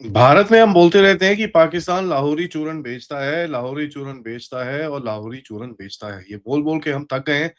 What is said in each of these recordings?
भारत में हम बोलते रहते हैं कि पाकिस्तान लाहौरी चूरन बेचता है, लाहौरी चूरन बेचता है और लाहौरी चूरन बेचता है। ये बोल-बोल के हम थक गए हैं।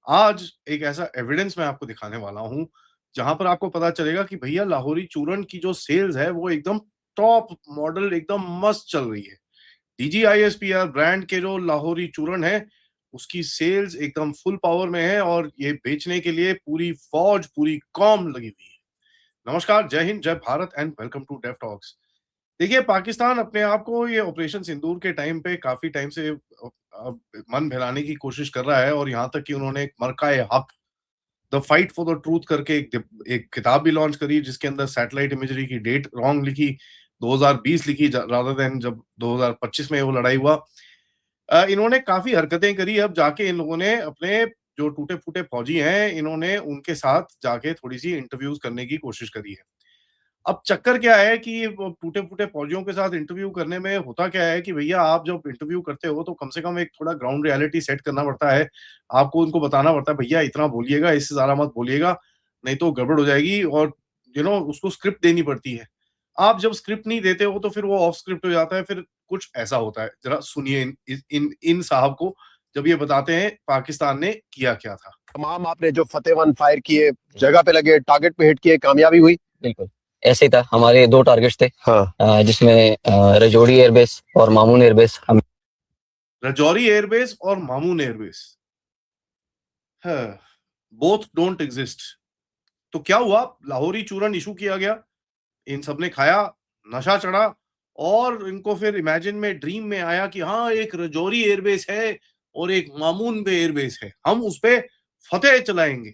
आज एक ऐसा एविडेंस मैं आपको दिखाने वाला हूँ, जहाँ पर आपको पता चलेगा कि भैया लाहौरी चूरन की जो सेल्स है, वो एकदम टॉप मॉडल एकदम मस्त चल रही है। डीजीआईएसपीआर ब्रांड के जो लाहौरी चूरन है, उसकी सेल्स एकदम फुल पावर में है और ये बेचने के लिए पूरी फौज, पूरी कौम लगी हुई है। नमस्कार, जय हिंद, जय Bharat and welcome to Def Talks. देखिए, पाकिस्तान अपने आप को ये ऑपरेशन सिंदूर के टाइम पे काफ़ी टाइम से मन बहलाने की कोशिश कर रहा है और यहाँ तक कि उन्होंने एक मरका-ए-हक, the fight for the truth करके एक किताब भी लॉन्च करी, जिसके अंदर सैटेलाइट इमेजरी की डेट रॉन्ग लिखी, 2020 लिखी रादर देन जब 2025 में वो लड़ाई हुआ। इन्होंने काफ़ी हरकतें करी, अब जाके इन लोगों ने अपने जो टूटे-फूटे फौजी हैं, इन्होंने उनके साथ जाके थोड़ी-सी इंटरव्यूज़ करने की कोशिश करी है। अब चक्कर क्या है कि वो टूटे-फूटे फौजियों के साथ इंटरव्यू करने में होता क्या है कि भैया आप जब इंटरव्यू करते हो तो कम से कम एक थोड़ा ग्राउंड रियलिटी सेट करना पड़ता है। आपको उनको बताना पड़ता है भैया इतना बोलिएगा, इससे ज़्यादा मत बोलिएगा, नहीं तो गड़बड़ हो जाएगी और उसको स्क्रिप्ट देनी पड़ती है। आप जब स्क्रिप्ट नहीं देते हो तो फिर वो ऑफ स्क्रिप्ट हो जाता है, फिर कुछ ऐसा होता है। ज़रा सुनिए इन साहब को जब ये बताते हैं पाकिस्तान ने किया क्या था। तमाम आपने जो फतेह वन फायर किए, जगह पे लगे, टारगेट पे हिट किए, कामयाबी हुई। बिल्कुल ऐसे ही था। हमारे 2 टारगेट्स थे, हाँ। जिसमें रजौड़ी एयरबेस और मामून एयरबेस। हम रजौरी एयरबेस और Mamun airbase, both don't exist. तो क्या हुआ, लाहौरी चूरन इशू किया गया, इन सब ने खाया, नशा चढ़ा और इनको फिर इमेजिन में ड्रीम में आया कि हाँ एक रजौरी एयरबेस है और एक मामून पे एयरबेस है, हम उस पे फतेह चलाएंगे।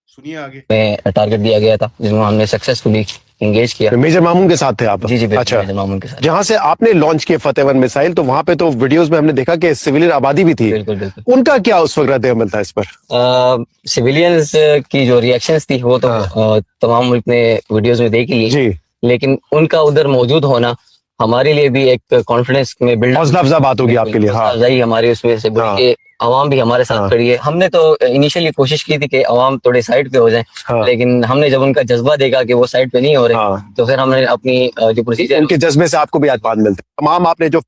सुनिए आगे। में टारगेट दिया गया था, जिसमें हमने सक्सेसफुली एंगेज किया। मेजर मामून के साथ थे आप? जी बिल्कुल, अच्छा। मेजर मामून के साथ। जहाँ से आपने लॉन्च किए फतेह वन मिसाइल, तो वहां पे तो वीडियोस में हमने देखा कि सिविलियन आबादी भी थी। बिल्कुल बिल्कुल। उनका क्या उस वक्त रद्द अमल था इस पर? सिविलियंस की जो रिएक्शंस थी वो तो तमाम मुल्क ने वीडियोस में देख ली जी, लेकिन उनका उधर मौजूद होना हमारे लिए भी एक कॉन्फिडेंस में बिल्ड, हौसला अफजा बात होगी आपके लिए। हाँ, हमारी उसमें से बढ़ के अवाम भी हमारे साथ खड़ी है। हमने तो इनिशियली कोशिश की थी कि अवाम थोड़े साइड पे हो जाएं, लेकिन हमने जब उनका जज्बा देखा कि वो साइड पे नहीं हो रहे, तो फिर हमने अपनी जो प्रोसीजर, उनके जज्बे से आपको भी आत्मान मिलते। तमाम आपने जो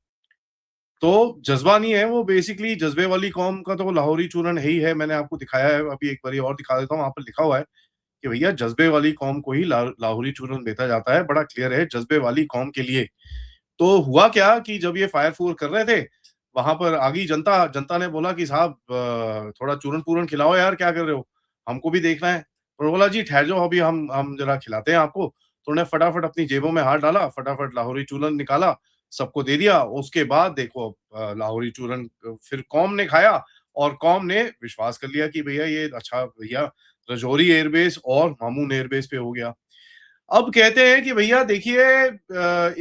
तो जज्बा नहीं है वो, बेसिकली जज्बे वाली कौम का तो लाहौरी चूरन है ही है। मैंने आपको दिखाया है, अभी एक बार और दिखा देता हूँ। वहां पर लिखा हुआ है कि भैया जज्बे वाली कौम को ही लाहौरी चूरन बेचा जाता है। बड़ा क्लियर है, जज्बे वाली कौम के लिए। तो हुआ क्या कि जब ये फायर फूर कर रहे थे, वहां पर आ गई जनता। जनता ने बोला कि साहब थोड़ा चूरन पूरन खिलाओ यार, क्या कर रहे हो, हमको भी देखना है। और बोला जी ठहर जाओ, अभी हम जरा खिलाते हैं आपको। तो उन्होंने फटाफट अपनी जेबों में हाथ डाला, फटाफट लाहौरी चूरन निकाला, सबको दे दिया। उसके बाद देखो लाहौरी चूरन फिर कौम ने खाया और कौम ने विश्वास कर लिया कि भैया ये अच्छा भैया रजौरी एयरबेस और मामून एयरबेस पे हो गया। अब कहते हैं कि भैया देखिए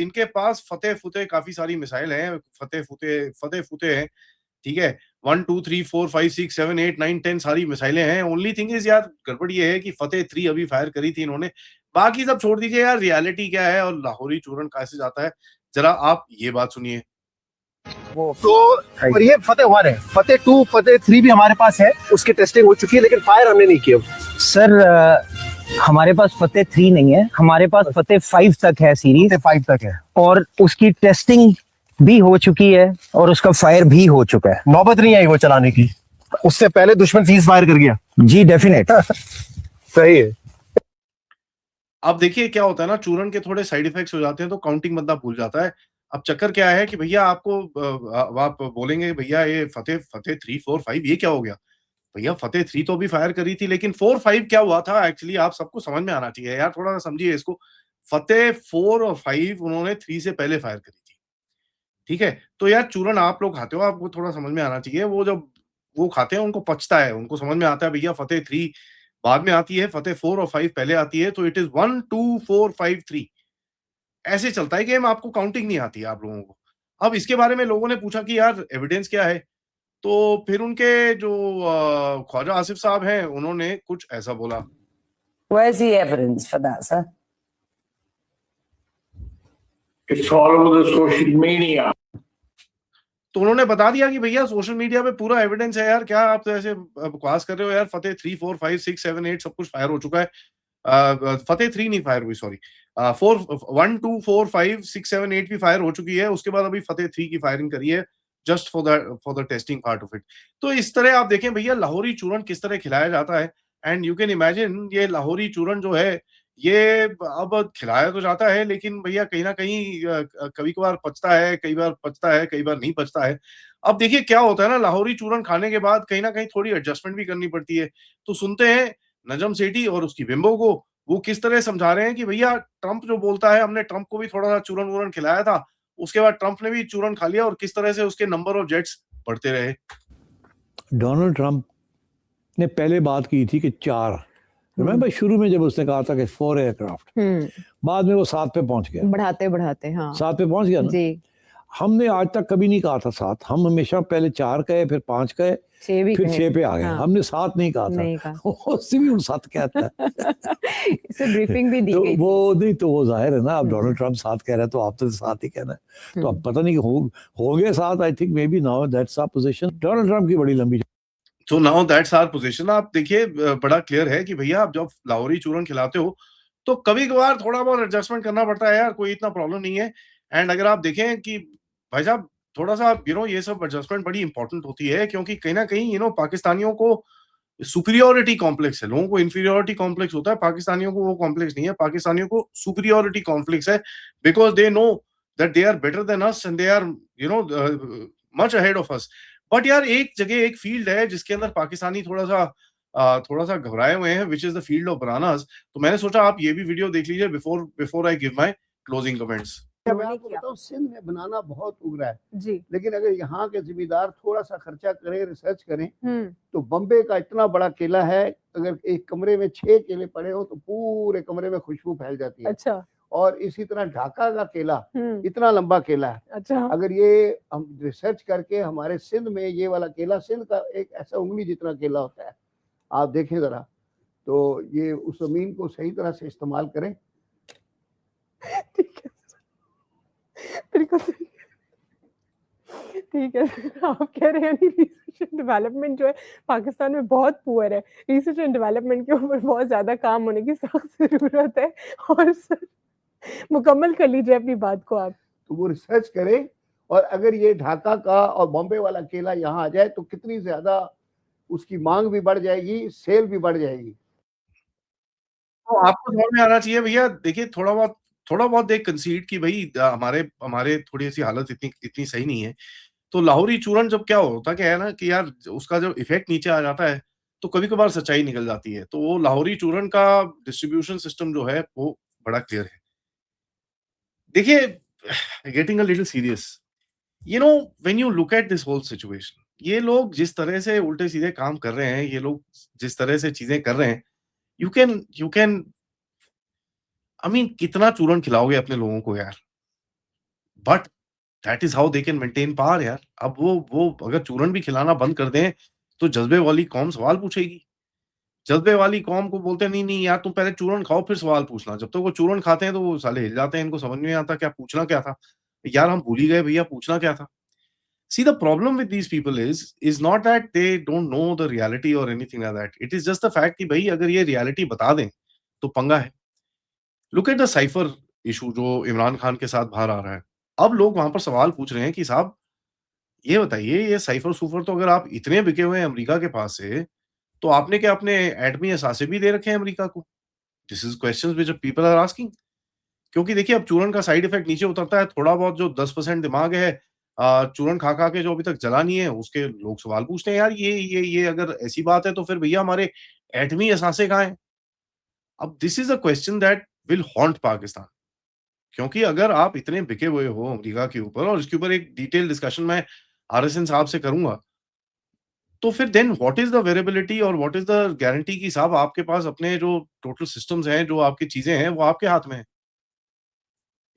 इनके पास फतेह-फुतेह काफ़ी सारी मिसाइल हैं, फतेह-फुतेह हैं, ठीक है? 1, 2, 3, 4, 5, 6, 7, 8, 9, 10 सारी मिसाइलें हैं। ओनली थिंग इज़ यार, गड़बड़ ये है कि फतेह 3 अभी फायर करी थी इन्होंने। बाकी सब छोड़ दीजिए यार, रियलिटी क्या है और लाहौरी चूरन कैसे जाता है, ज़रा आप ये बात सुनिए। तो और ये फतेह वन है, फतेह 2, फतेह 3 भी हमारे पास है, उसकी टेस्टिंग हो चुकी है, लेकिन फायर हमने नहीं किया। सर हमारे पास फतेह 3 नहीं है, हमारे पास फतेह 5 तक है, सीरीज 5 तक है और उसकी टेस्टिंग भी हो चुकी है और उसका फायर भी हो चुका है। नौबत नहीं आई वो चलाने की, उससे पहले दुश्मन सीज फायर कर गया। जी डेफिनेट। सही है। अब देखिए क्या होता है ना, चूरन के थोड़े साइड इफेक्ट्स हो जाते हैं तो काउंटिंग बंदा भूल जाता है। अब चक्कर क्या है कि भैया आपको आप बोलेंगे भैया ये फतेह फतेह 3, 4, 5 ये क्या हो गया? भैया फतेह 3 तो अभी फायर करी थी, लेकिन 4, 5 क्या हुआ था एक्चुअली आप सबको समझ में आना चाहिए यार, थोड़ा-सा समझिए इसको। फतेह 4 और 5 उन्होंने 3 से पहले फायर करी थी, ठीक है? तो यार चूरन आप लोग खाते हो, आपको थोड़ा समझ में आना चाहिए। वो जब वो खाते हैं उनको पचता है, उनको समझ में आता है भैया फतेह 3 बाद में आती है, फतेह 4 और 5 पहले आती है, तो इट इज़ 1, 2, 4, 5, 3 ऐसे चलता है गेम, आपको काउंटिंग नहीं आती है आप लोगों को। अब इसके बारे में लोगों ने पूछा कि यार एविडेंस क्या है? तो फिर उनके जो ख्वाजा आसिफ साहब हैं, उन्होंने कुछ ऐसा बोला। Where's the evidence for that, sir? It's all over the social media. तो उन्होंने बता दिया कि भैया सोशल मीडिया पे पूरा एविडेंस है यार, क्या आप तो ऐसे बकवास कर रहे हो यार, फतेह 3, 4, 5, 6, 7, 8 सब कुछ फायर हो चुका है। फतेह 3 नहीं फायर हुई, सॉरी, 4 1 2 4 5 6 7 8 भी फायर हो चुकी है, उसके बाद अभी फतेह 3 की फायरिंग करी है, just for the testing part of it. तो इस तरह आप देखें भैया लाहौरी चूरन किस तरह खिलाया जाता है, एंड यू कैन इमेजिन ये लाहौरी चूरन जो है ये अब खिलाया तो जाता है, लेकिन भैया कहीं ना कहीं कभी कभार पचता है, कई बार पचता है, कई बार नहीं पचता है। अब देखिए क्या होता है ना, लाहौरी चूरन खाने के बाद कहीं ना कहीं थोड़ी एडजस्टमेंट भी करनी पड़ती है। तो सुनते हैं नजम सेठी और उसकी बिंबो को, वो किस तरह समझा रहे हैं कि भैया ट्रंप जो बोलता है, हमने ट्रंप को भी थोड़ा सा चूरन वूरन खिलाया था, उसके बाद ट्रंप ने भी चूरन खा लिया, और किस तरह से उसके नंबर ऑफ जेट्स बढ़ते रहे। डोनाल्ड ट्रंप ने पहले बात की थी कि 4, रिमेंबर शुरू में जब उसने कहा था कि 4 एयरक्राफ्ट, बाद में वो 7 पे पहुंच गया, बढ़ाते बढ़ाते, हाँ 7 पे पहुंच गया ना जी। हमने आज तक कभी नहीं कहा था 7, हम हमेशा पहले 4 कहे, फिर 5 कहे, 6 भी फिर कहे 6 पे आ गए, हाँ। हमने 7 नहीं कहा नहीं था, कहा। उससे भी 7 कहता है। इसे ब्रीफिंग भी दी तो गई थी। वो नहीं, तो वो जाहिर है ना, अब डोनाल्ड ट्रंप 7 कह रहा है तो आप तो 7 ही कहना है, तो अब पता नहीं हो गए 7, I think maybe now that's our position. Donald Trump की बड़ी लंबी, तो नाउ दैट्स आवर पोजीशन। आप देखिए बड़ा क्लियर है कि भैया आप जब लाहौरी चूरन खिलाते हो तो कभी कभार थोड़ा बहुत एडजस्टमेंट करना पड़ता है यार, कोई इतना प्रॉब्लम नहीं है। एंड अगर आप देखें कि भाई साहब थोड़ा सा ये सब एडजस्टमेंट बड़ी इंपॉर्टेंट होती है, क्योंकि कहीं ना कहीं पाकिस्तानियों को सुपीरियोरिटी कॉम्प्लेक्स है, लोगों को इंफीरियोरिटी कॉम्प्लेक्स होता है, पाकिस्तानियों को वो कॉम्प्लेक्स नहीं है, पाकिस्तानियों को सुपीरियोरिटी कॉम्प्लेक्स है, because they know that they are better than us and they are much ahead of us. But यार एक जगह एक फील्ड है जिसके अंदर पाकिस्तानी थोड़ा सा घबराए हुए हैं, which is the field of bananas. तो मैंने सोचा आप ये भी वीडियो देख लीजिए before I give my closing comments. मैं आपको बताऊं, सिंध में बनाना बहुत उग रहा है जी। लेकिन अगर यहाँ के जिम्मेदार थोड़ा सा खर्चा करें, रिसर्च करें, तो बम्बे का इतना बड़ा केला है, अगर एक कमरे में 6 केले पड़े हो तो पूरे कमरे में खुशबू फैल जाती है। अच्छा। और इसी तरह ढाका का केला इतना लंबा केला है। अच्छा। अगर ये हम रिसर्च करके हमारे सिंध में ये वाला केला, सिंध का एक ऐसा उंगली जितना केला होता है, आप देखें जरा, तो ये उस जमीन को सही तरह से इस्तेमाल करें। ठीक है, बिल्कुल ठीक है। आप कह रहे हैं रिसर्च एंड डेवलपमेंट जो है पाकिस्तान में बहुत पुअर है, रिसर्च एंड डेवलपमेंट के ऊपर बहुत ज्यादा काम होने की सख्त जरूरत है। और सर मुकम्मल कर लीजिए अपनी बात को आप। तो वो रिसर्च करें, और अगर ये ढाका का और बॉम्बे वाला केला यहाँ आ जाए तो कितनी ज्यादा उसकी मांग भी बढ़ जाएगी, सेल भी बढ़ जाएगी। तो आपको समझ में आना चाहिए भैया, देखिए थोड़ा बहुत देख कंसीड कि भाई हमारे थोड़ी सी हालत इतनी सही नहीं है। तो लाहौरी चूरन जब क्या होता क्या है ना कि यार उसका जब इफेक्ट नीचे आ जाता है तो कभी कभार सच्चाई निकल जाती है। तो वो लाहौरी चूरन का डिस्ट्रीब्यूशन सिस्टम जो है वो बड़ा क्लियर है। देखिए getting a little serious, when you look at this whole situation, ये लोग जिस तरह से उल्टे सीधे काम कर रहे हैं, ये लोग जिस तरह से चीजें कर रहे हैं, यू कैन आई मीन कितना चूरन खिलाओगे अपने लोगों को यार। But that is how they can maintain power यार। अब वो अगर चूरन भी खिलाना बंद कर दें तो जज्बे वाली कौम सवाल पूछेगी। जज्बे वाली कौम को बोलते हैं नहीं नहीं यार तुम पहले चूरन खाओ फिर सवाल पूछना। जब तक वो चूरन खाते हैं तो वो साले हिल जाते हैं, इनको समझ में नहीं आता क्या पूछना क्या था। यार हम भूल ही गए भैया पूछना क्या था। See, the problem with these people is not that they don't know the reality or anything like that. It is just the fact कि भाई अगर ये reality बता दें तो पंगा है। Look at the cipher issue जो इमरान खान के साथ बाहर आ रहा है। अब लोग वहां पर सवाल पूछ रहे हैं कि साहब ये बताइए, ये साइफर सुफर तो अगर आप इतने बिके हुए हैं अमेरिका के पास से, तो आपने क्या अपने एटमी असासे भी दे रखे हैं अमेरिका को? This is questions which people are asking. क्योंकि देखिए अब चूरन का साइड इफेक्ट नीचे उतरता है, थोड़ा बहुत जो 10% दिमाग है चूरन खा खा के जो अभी तक जला नहीं है, उसके लोग सवाल पूछते हैं यार ये अगर ऐसी बात है तो फिर भैया हमारे एटमी असासे कहाँ हैं? अब this is a question that will haunt Pakistan. क्योंकि अगर आप इतने बिके हुए हो अमेरिका के ऊपर, और इसके ऊपर एक डिटेल डिस्कशन मैं आरएसएन साहब से करूंगा, तो फिर then what is the variability और व्हाट इज द गारंटी कि साहब आपके पास अपने जो टोटल सिस्टम्स हैं, जो आपकी चीजें हैं, वो आपके हाथ में है।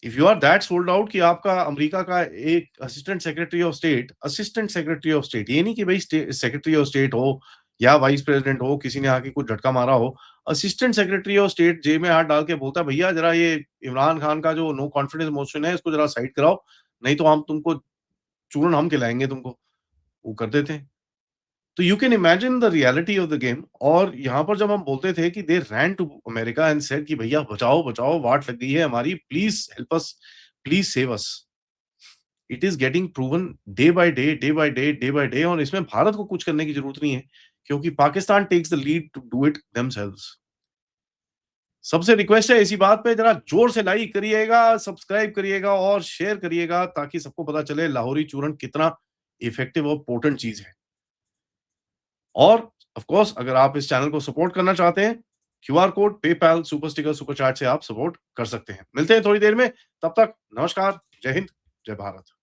If you are that sold out कि आपका अमेरिका का एक असिस्टेंट सेक्रेटरी ऑफ स्टेट, ये नहीं कि भाई सेक्रेटरी ऑफ स्टेट हो या वाइस प्रेसिडेंट हो, किसी ने आके कुछ झटका मारा हो, असिस्टेंट सेक्रेटरी ऑफ स्टेट जेब में हाथ डाल के बोलता है भैया जरा ये इमरान खान का जो नो कॉन्फिडेंस मोशन है इसको जरा साइड कराओ, नहीं तो हम तुमको चूरन हम खिलाएंगे तुमको। वो कर देते हैं। तो you can imagine the reality of the game. और यहाँ पर जब हम बोलते थे कि they ran to America and said कि भैया बचाओ बचाओ, वाट लग गई है हमारी, please help us, please save us. It is getting proven day by day, day by day, day by day. और इसमें भारत को कुछ करने की जरूरत नहीं है, क्योंकि Pakistan takes the lead to do it themselves. सबसे रिक्वेस्ट है इसी बात पे जरा जोर से लाइक करिएगा, सब्सक्राइब करिएगा और शेयर करिएगा, ताकि सबको पता चले लाहौरी चूरन कितना इफेक्टिव और पोटेंट चीज है। और ऑफ कोर्स अगर आप इस चैनल को सपोर्ट करना चाहते हैं, QR code, PayPal, super sticker, super chat से आप सपोर्ट कर सकते हैं। मिलते हैं थोड़ी देर में, तब तक नमस्कार, जय हिंद, जय भारत।